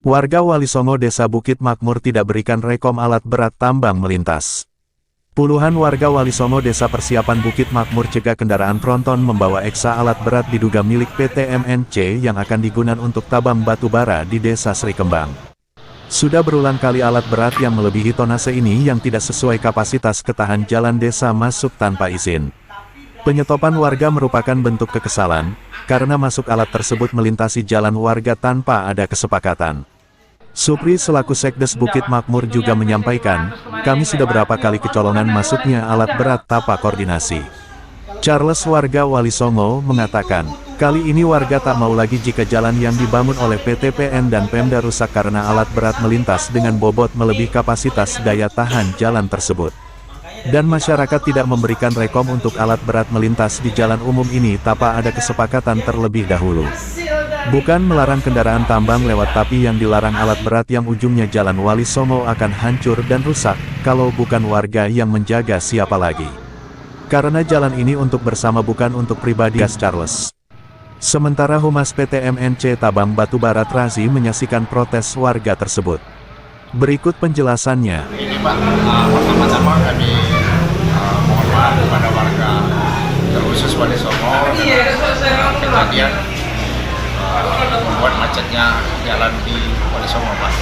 Warga Walisongo Desa Bukit Makmur tidak berikan rekom alat berat tambang melintas. Puluhan warga Walisongo Desa Persiapan Bukit Makmur cegah kendaraan tronton membawa eksa alat berat diduga milik PT MNC yang akan digunakan untuk tambang batu bara di Desa Sri Kembang. Sudah berulang kali alat berat yang melebihi tonase ini yang tidak sesuai kapasitas ketahan jalan desa masuk tanpa izin. Penyetopan warga merupakan bentuk kekesalan, karena masuk alat tersebut melintasi jalan warga tanpa ada kesepakatan. Supri selaku Sekdes Bukit Makmur juga menyampaikan, kami sudah berapa kali kecolongan masuknya alat berat tanpa koordinasi. Charles warga Walisongo mengatakan, kali ini warga tak mau lagi jika jalan yang dibangun oleh PT PN dan Pemda rusak karena alat berat melintas dengan bobot melebihi kapasitas daya tahan jalan tersebut. Dan masyarakat tidak memberikan rekom untuk alat berat melintas di jalan umum ini tanpa ada kesepakatan terlebih dahulu. Bukan melarang kendaraan tambang lewat, tapi yang dilarang alat berat yang ujungnya jalan Walisongo akan hancur dan rusak, kalau bukan warga yang menjaga siapa lagi. Karena jalan ini untuk bersama bukan untuk pribadi, gas Charles. Sementara Humas PT MNC Tambang Batubara Trazi menyaksikan protes warga tersebut. Berikut penjelasannya. Ini Pak, pertama-tama kami mohon maaf kepada warga terkhusus Walisongo kejadian membuat macetnya jalan di Walisongo Pak.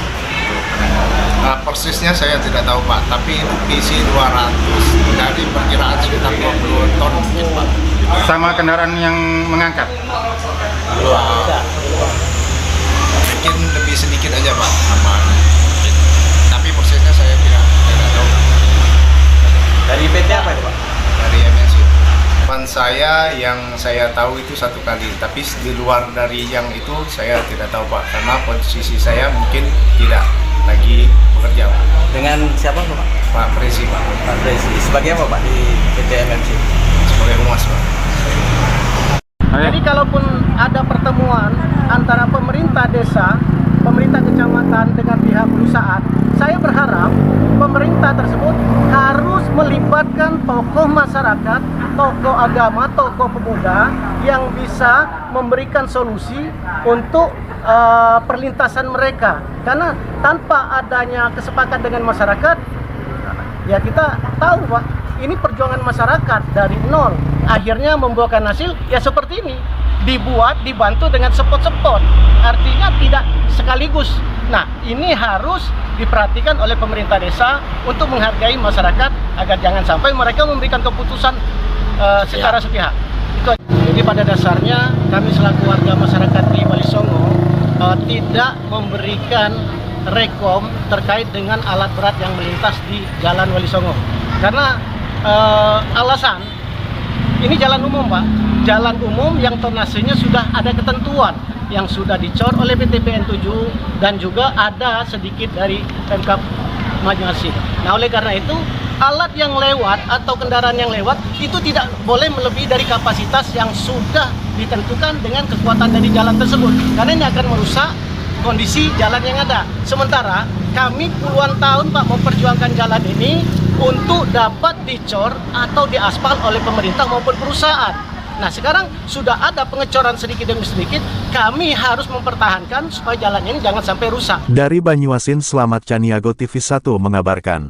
Persisnya saya tidak tahu Pak, tapi isi 200 dari perkiraan sekitar 20 ton mungkin Pak. Sama kendaraan yang mengangkat? Mungkin lebih sedikit aja Pak, tapi persisnya saya tidak tahu. Dari PT apa itu Pak? Dari MNC. Teman saya yang saya tahu itu satu kali, tapi di luar dari yang itu saya tidak tahu Pak, karena posisi saya mungkin tidak lagi bekerja Pak. Dengan siapa Pak? Pak Presi Pak. Pak Presi. Sebagai apa Pak di PT MNC? Sebagai humas Pak. Jadi kalaupun ada pertemuan antara pemerintah desa, pemerintah kecamatan dengan pihak perusahaan, saya berharap pemerintah tersebut harus melibatkan tokoh masyarakat, tokoh agama, tokoh pemuda yang bisa memberikan solusi untuk perlintasan mereka. Karena tanpa adanya kesepakatan dengan masyarakat, ya kita tahu Pak, ini perjuangan masyarakat dari nol, akhirnya membuahkan hasil ya seperti ini. Dibantu dengan spot-spot, artinya tidak sekaligus. Nah, ini harus diperhatikan oleh pemerintah desa untuk menghargai masyarakat agar jangan sampai mereka memberikan keputusan secara sepihak. Itu. Jadi pada dasarnya kami selaku warga masyarakat di Walisongo tidak memberikan rekom terkait dengan alat berat yang melintas di Jalan Walisongo. Karena alasan ini jalan umum Pak, jalan umum yang tonasenya sudah ada ketentuan yang sudah dicor oleh PT PN 7 dan juga ada sedikit dari Pemkab Banyuasin. Nah, oleh karena itu alat yang lewat atau kendaraan yang lewat itu tidak boleh melebihi dari kapasitas yang sudah ditentukan dengan kekuatan dari jalan tersebut, karena ini akan merusak kondisi jalan yang ada. Sementara kami puluhan tahun Pak memperjuangkan jalan ini untuk dapat dicor atau diaspal oleh pemerintah maupun perusahaan. Nah, sekarang sudah ada pengecoran sedikit demi sedikit, kami harus mempertahankan supaya jalan ini jangan sampai rusak. Dari Banyuasin, Slamet Caniago TV1 mengabarkan.